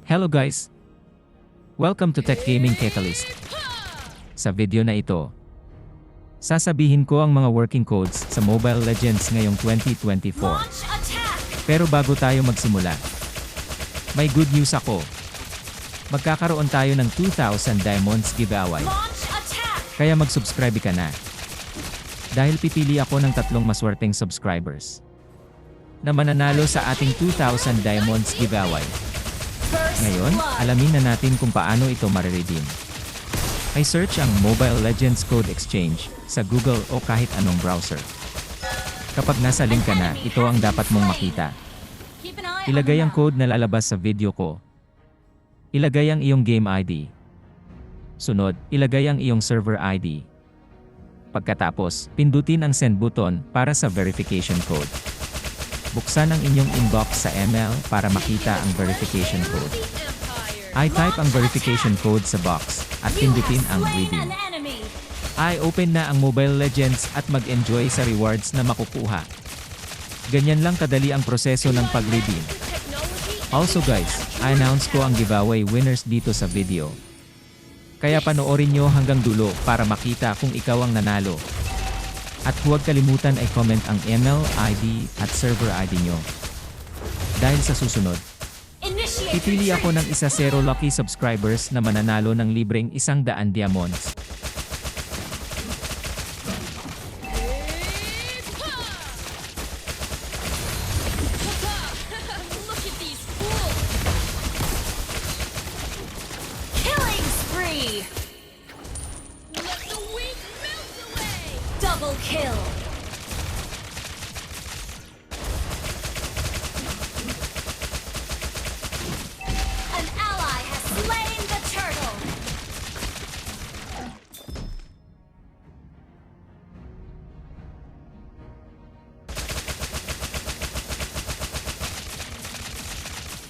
Hello guys! Welcome to Tech Gaming Catalyst. Sa video na ito, sasabihin ko ang mga working codes sa Mobile Legends ngayong 2024. Pero bago tayo magsimula, may good news ako. Magkakaroon tayo ng 2,000 Diamonds giveaway. Kaya mag-subscribe ka na. Dahil pipili ako ng 3 maswerteng subscribers na mananalo sa ating 2,000 Diamonds giveaway. Ngayon, alamin na natin kung paano ito mariredeem. Ay search ang Mobile Legends Code Exchange sa Google o kahit anong browser. Kapag nasa link ka na, ito ang dapat mong makita. Ilagay ang code na lalabas sa video ko. Ilagay ang iyong game ID. Sunod, ilagay ang iyong server ID. Pagkatapos, pindutin ang send button para sa verification code. Buksan ang inyong inbox sa ML para makita ang verification code. I-type ang verification code sa box at pindutin ang redeem. I-open na ang Mobile Legends at mag-enjoy sa rewards na makukuha. Ganyan lang kadali ang proseso ng pag-redeem. Also guys, I-announce ko ang giveaway winners dito sa video. Kaya panoorin nyo hanggang dulo para makita kung ikaw ang nanalo. At huwag kalimutan ay comment ang email, ID, at server ID nyo. Dahil sa susunod, pipili ako ng 0 lucky subscribers na mananalo ng libreng 100 diamonds. Double kill! An ally has slain the turtle!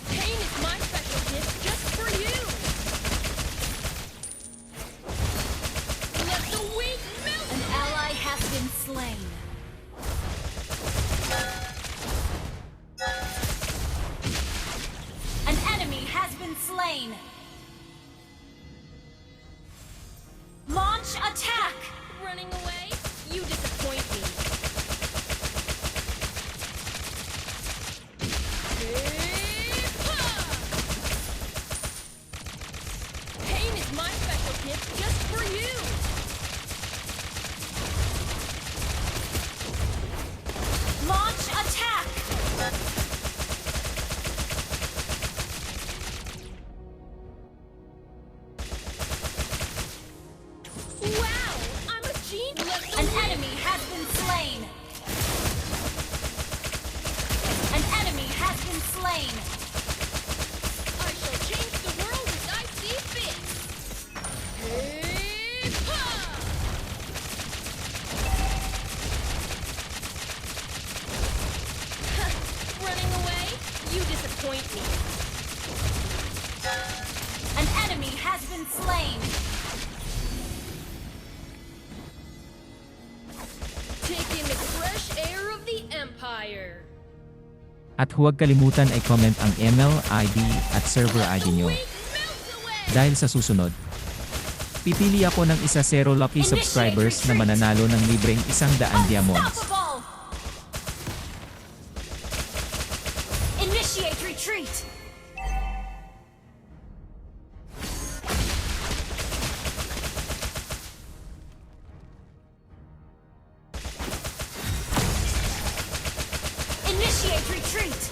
Pain is my special gift just for you! Let the weak melt! An ally has been slain. An enemy has been slain. Launch attack! Running away? You disappoint me. Pain is my special gift just for you! Launch attack! Wow! I'm a genius! Let the An weak enemy has been slain. An enemy has been slain. I shall change the world as I see fit! Running away? You disappoint me. An enemy has been slain. Take in the fresh air of the Empire. At huwag kalimutan ay comment ang email, ID, at server ID nyo. Weak melts away! Dahil sa susunod, pipili ako ng 0 lucky subscribers na mananalo ng libreng 100 diamonds. Unstoppable! Initiate retreat! Initiate retreat!